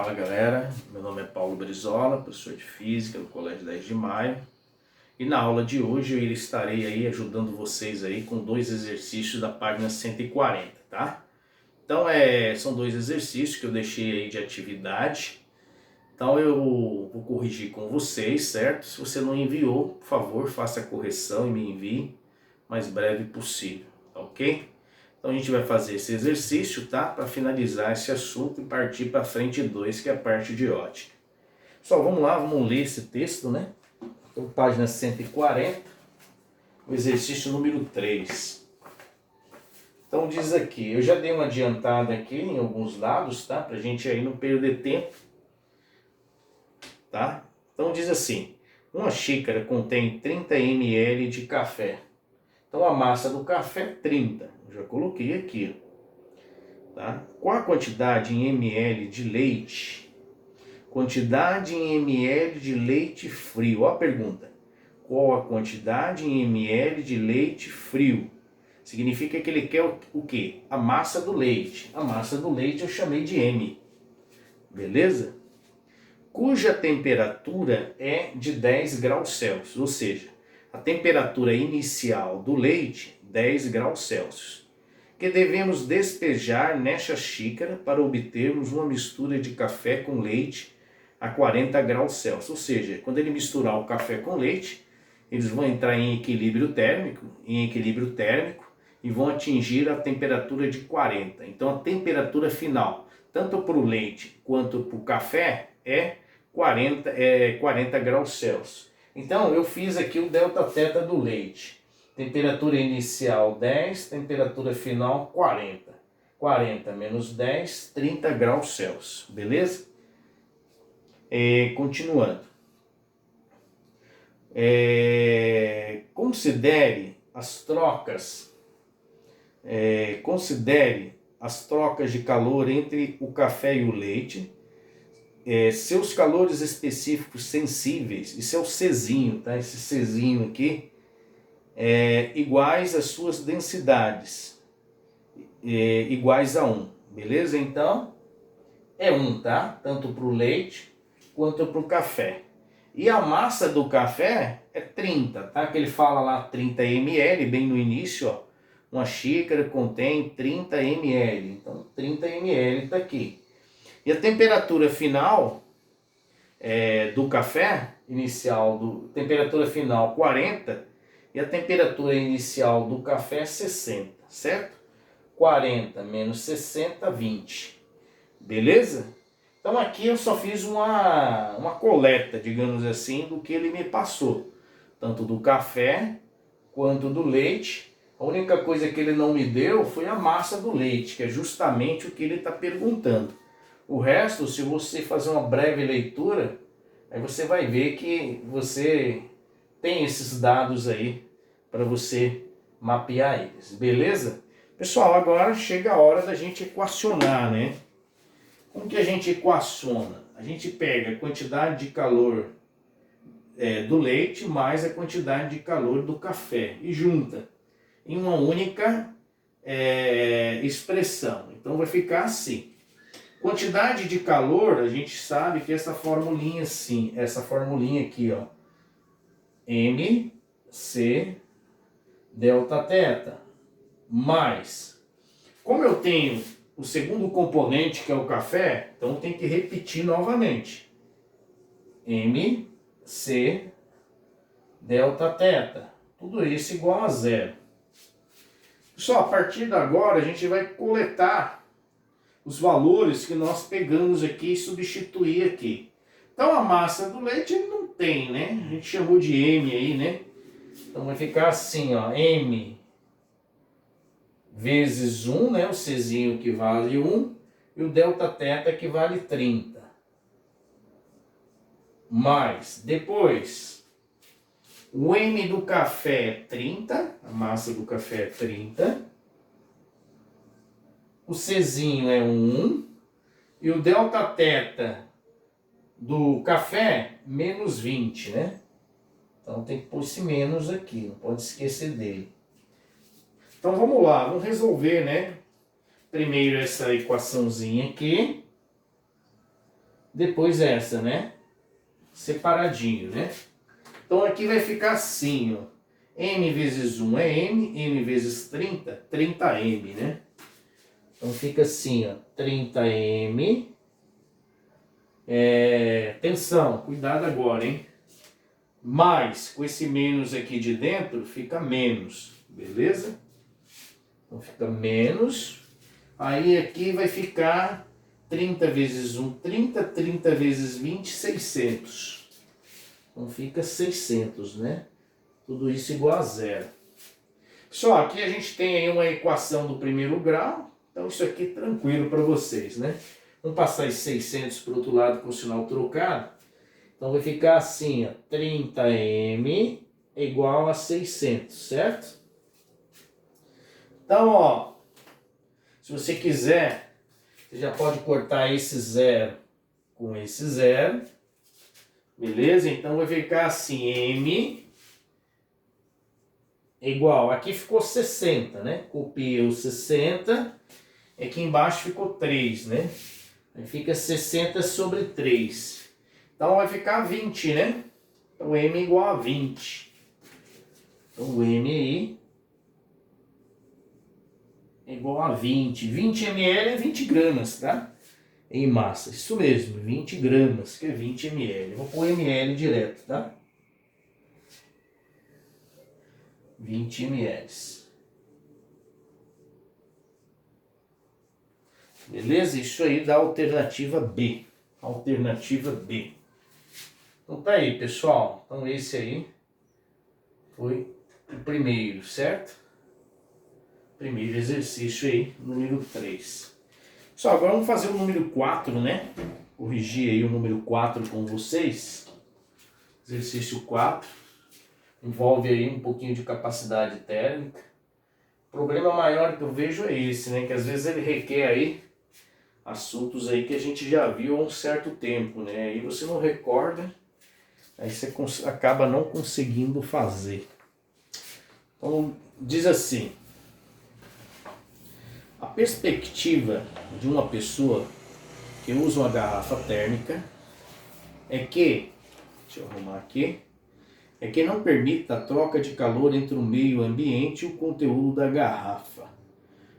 Fala galera, meu nome é Paulo Brizola, professor de Física do Colégio 10 de Maio. E na aula de hoje eu estarei aí ajudando vocês aí com dois exercícios da página 140, tá? Então são dois exercícios que eu deixei aí de atividade. Então eu vou corrigir com vocês, certo? Se você não enviou, por favor, faça a correção e me envie o mais breve possível, tá ok? Então a gente vai fazer esse exercício, tá? Para finalizar esse assunto e partir para a frente 2, que é a parte de ótica. Pessoal, vamos lá, vamos ler esse texto, né? Então, página 140, o exercício número 3. Então diz aqui, eu já dei uma adiantada aqui em alguns dados, tá? Pra gente aí não perder tempo, tá? Então diz assim, uma xícara contém 30 ml de café. Então a massa do café é 30, eu já coloquei aqui, tá? Qual a quantidade em ml de leite? Quantidade em ml de leite frio. Olha a pergunta. Qual a quantidade em ml de leite frio? Significa que ele quer o quê? A massa do leite. A massa do leite eu chamei de M. Beleza? Cuja temperatura é de 10 graus Celsius. Ou seja, a temperatura inicial do leite, 10 graus Celsius. Que devemos despejar nesta xícara para obtermos uma mistura de café com leite a 40 graus Celsius. Ou seja, quando ele misturar o café com leite, eles vão entrar em equilíbrio térmico e vão atingir a temperatura de 40. Então a temperatura final, tanto para o leite quanto para o café, é 40 graus Celsius. Então eu fiz aqui o delta θ do leite. Temperatura inicial 10, temperatura final 40. 40 menos 10, 30 graus Celsius. Beleza? Continuando. Considere as trocas de calor entre o café e o leite. Seus calores específicos sensíveis, isso é o Czinho, tá? Esse Czinho aqui, iguais às suas densidades, iguais a 1, beleza? Então, é 1, tá? Tanto para o leite quanto para o café. E a massa do café é 30, tá? Que ele fala lá 30 ml, bem no início, ó. Uma xícara contém 30 ml, então 30 ml tá aqui. E a temperatura final do café, temperatura final 40, e a temperatura inicial do café é 60, certo? 40 menos 60, 20. Beleza? Então aqui eu só fiz uma coleta, digamos assim, do que ele me passou. Tanto do café quanto do leite. A única coisa que ele não me deu foi a massa do leite, que é justamente o que ele está perguntando. O resto, se você fazer uma breve leitura, aí você vai ver que você tem esses dados aí para você mapear eles, beleza? Pessoal, agora chega a hora da gente equacionar, né? Como que a gente equaciona? A gente pega a quantidade de calor do leite mais a quantidade de calor do café e junta em uma única expressão. Então vai ficar assim. Quantidade de calor, a gente sabe que essa formulinha assim, essa formulinha aqui, ó, MC delta θ, mais, como eu tenho o segundo componente que é o café, então tem que repetir novamente, MC delta θ, tudo isso igual a zero. Pessoal, a partir de agora a gente vai coletar os valores que nós pegamos aqui e substituir aqui. Então a massa do leite ele não tem, né? A gente chamou de M aí, né? Então vai ficar assim, ó, M vezes 1, né? O Czinho que vale 1 e o delta θ que vale 30. Mais, depois, o M do café é 30, a massa do café é 30. O Czinho é 1 e o delta θ do café menos 20, né? Então tem que pôr esse menos aqui, não pode esquecer dele. Então vamos lá, vamos resolver, né? Primeiro essa equaçãozinha aqui. depois essa, né? Separadinho, né? Então aqui vai ficar assim, ó. M vezes 1 é M, M vezes 30, 30M, né? Então fica assim, ó, 30M. Atenção, cuidado agora, hein? Mais, com esse menos aqui de dentro, fica menos, beleza? Então fica menos. Aí aqui vai ficar 30 vezes 1, 30, 30 vezes 20, 600. Então fica 600, né? Tudo isso igual a zero. Só aqui a gente tem aí uma equação do primeiro grau. Então isso aqui é tranquilo para vocês, né? Vamos passar esse 600 para o outro lado com o sinal trocado. Então vai ficar assim, ó, 30M é igual a 600, certo? Então, ó, se você quiser, você já pode cortar esse zero com esse zero. Beleza? Então vai ficar assim, M é igual, aqui ficou 60, né? Copiei o 60, aqui embaixo ficou 3, né? Aí fica 60 sobre 3. Então vai ficar 20, né? Então M é igual a 20. Então o M aí é igual a 20. 20 ml é 20 gramas, tá? Em massa. Isso mesmo, 20 gramas, que é 20 ml. Vou pôr ml direto, tá? 20 ml. Beleza? Isso aí dá a alternativa B. Alternativa B. Então tá aí, pessoal. Então esse aí foi o primeiro, certo? Primeiro exercício aí, número 3. Só, agora vamos fazer o número 4, né? Corrigir aí o número 4 com vocês. Exercício 4. Envolve aí um pouquinho de capacidade térmica. O problema maior que eu vejo é esse, né? Que às vezes ele requer aí assuntos aí que a gente já viu há um certo tempo, né? Aí você não recorda, aí você acaba não conseguindo fazer. Então, diz assim: a perspectiva de uma pessoa que usa uma garrafa térmica é que, deixa eu arrumar aqui, é que não permita a troca de calor entre o meio ambiente e o conteúdo da garrafa.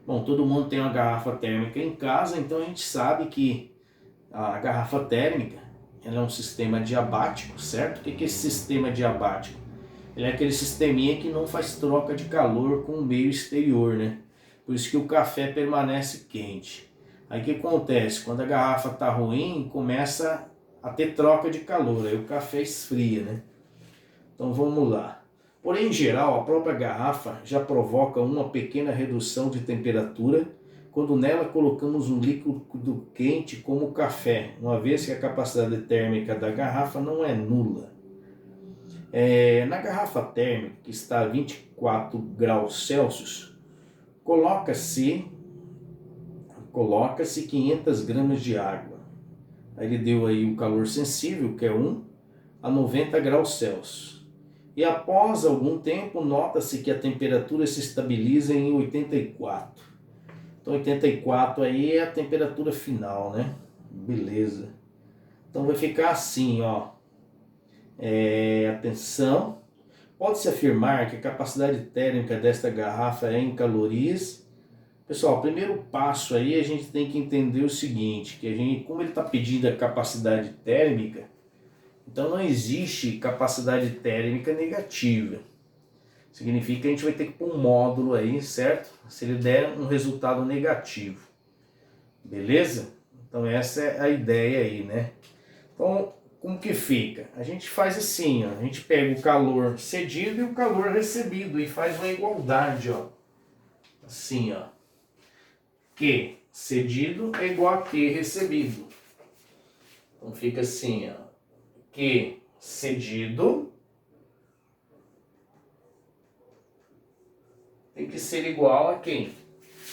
Bom, todo mundo tem uma garrafa térmica em casa, então a gente sabe que a garrafa térmica ela é um sistema diabático, certo? O que é esse sistema diabático? Ele é aquele sisteminha que não faz troca de calor com o meio exterior, né? Por isso que o café permanece quente. Aí o que acontece? Quando a garrafa está ruim, começa a ter troca de calor, aí o café esfria, né? Então vamos lá. Porém, em geral, a própria garrafa já provoca uma pequena redução de temperatura quando nela colocamos um líquido quente como o café, uma vez que a capacidade térmica da garrafa não é nula. Na garrafa térmica, que está a 24 graus Celsius, coloca-se 500 gramas de água. Aí ele deu aí o calor sensível, que é 1 a 90 graus Celsius. E após algum tempo, nota-se que a temperatura se estabiliza em 84. Então 84 aí é a temperatura final, né? Beleza. Então vai ficar assim, ó. Atenção. Pode-se afirmar que a capacidade térmica desta garrafa é em calorias. Pessoal, o primeiro passo aí a gente tem que entender o seguinte, que a gente, como ele está pedindo a capacidade térmica, então não existe capacidade térmica negativa. Significa que a gente vai ter que pôr um módulo aí, certo? Se ele der um resultado negativo. Beleza? Então essa é a ideia aí, né? Então, como que fica? A gente faz assim, ó. A gente pega o calor cedido e o calor recebido e faz uma igualdade, ó. Assim, ó. Q cedido é igual a Q recebido. Então fica assim, ó. Q cedido tem que ser igual a quem?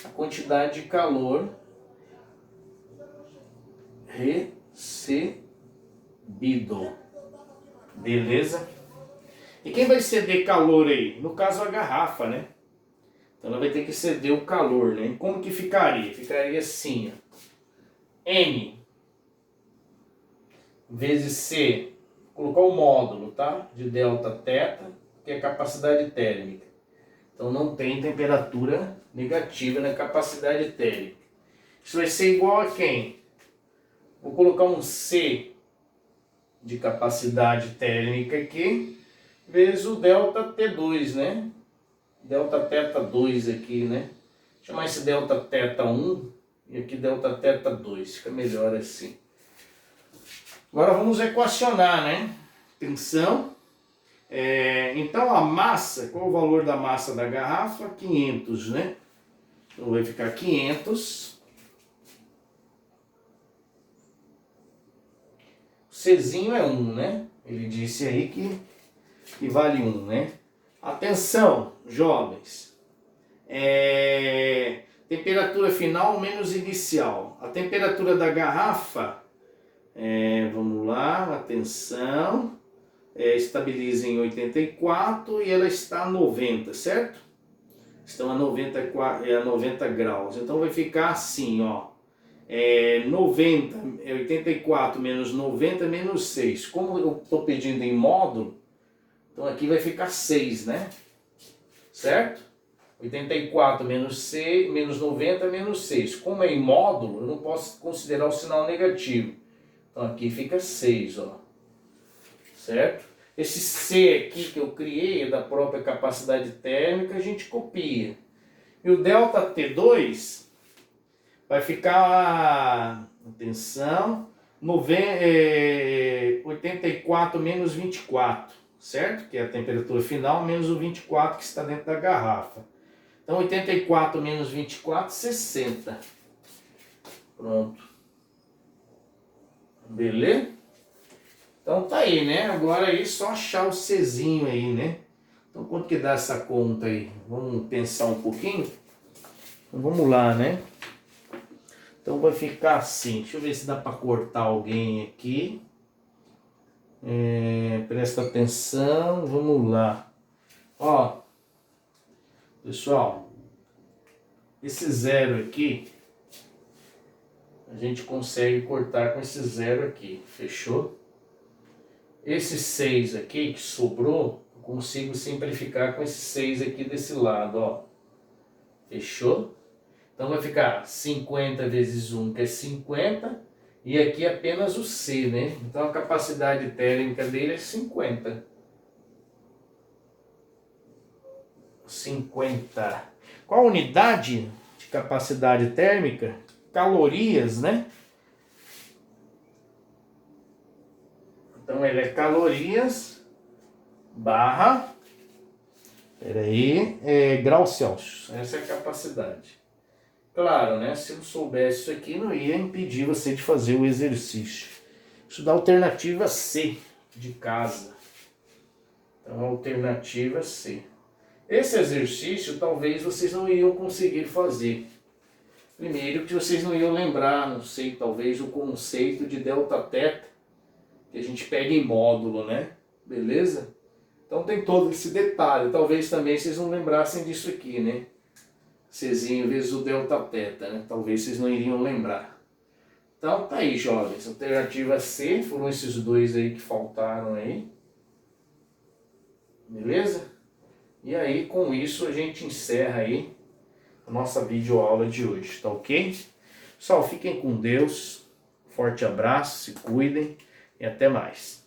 A quantidade de calor recebido. Beleza? E quem vai ceder calor aí? No caso a garrafa, né? Então ela vai ter que ceder o calor, né? Como que ficaria? Ficaria assim, ó. N vezes C, vou colocar o módulo, tá? De delta θ, que é a capacidade térmica. Então não tem temperatura negativa na capacidade térmica. Isso vai ser igual a quem? Vou colocar um C de capacidade térmica aqui, vezes o delta T2, né? Delta θ2 aqui, né? Vou chamar esse delta θ1 e aqui delta θ2, fica melhor assim. Agora vamos equacionar, né? Tensão. Então a massa, qual é o valor da massa da garrafa? 500, né? Então vai ficar 500. O Czinho é 1, né? Ele disse aí que vale 1, né? Atenção, jovens. Temperatura final menos inicial. A temperatura da garrafa, vamos lá, atenção. Estabiliza em 84 e ela está a 90, certo? Estão a 90 graus. Então vai ficar assim, ó. 84 menos 90 menos 6. Como eu estou pedindo em módulo, então aqui vai ficar 6, né? Certo? 84 menos 6, menos 90 menos 6. Como é em módulo, eu não posso considerar o sinal negativo. Então aqui fica 6, ó. Certo? Esse C aqui que eu criei é da própria capacidade térmica, a gente copia. E o delta T2 vai ficar, atenção, 84 menos 24, certo? Que é a temperatura final, menos o 24 que está dentro da garrafa. Então 84 menos 24, 60. Pronto. Beleza? Então tá aí, né? Agora aí só achar o Czinho aí, né? Então quanto que dá essa conta aí? Vamos pensar um pouquinho? Então, vamos lá, né? Então vai ficar assim. Deixa eu ver se dá para cortar alguém aqui. Presta atenção. Vamos lá. Ó. Pessoal. Esse zero aqui. A gente consegue cortar com esse zero aqui. Fechou? Esse 6 aqui que sobrou, eu consigo simplificar com esse 6 aqui desse lado, ó. Fechou? Então vai ficar 50 vezes 1, que é 50, e aqui apenas o C, né? Então a capacidade térmica dele é 50. 50. Qual a unidade de capacidade térmica? Calorias, né? Então ele é calorias barra, graus Celsius. Essa é a capacidade. Claro, né? Se eu soubesse isso aqui, não ia impedir você de fazer o exercício. Isso dá alternativa C, de casa. Então, alternativa C. Esse exercício, talvez vocês não iriam conseguir fazer. Primeiro, que vocês não iam lembrar, não sei, talvez o conceito de delta θ, que a gente pega em módulo, né? Beleza? Então tem todo esse detalhe. Talvez também vocês não lembrassem disso aqui, né? Czinho vezes o delta θ, né? Talvez vocês não iriam lembrar. Então tá aí, jovens. Alternativa C, foram esses dois aí que faltaram aí. Beleza? E aí, com isso, a gente encerra aí a nossa videoaula de hoje, tá ok? Pessoal, fiquem com Deus. Forte abraço, se cuidem e até mais.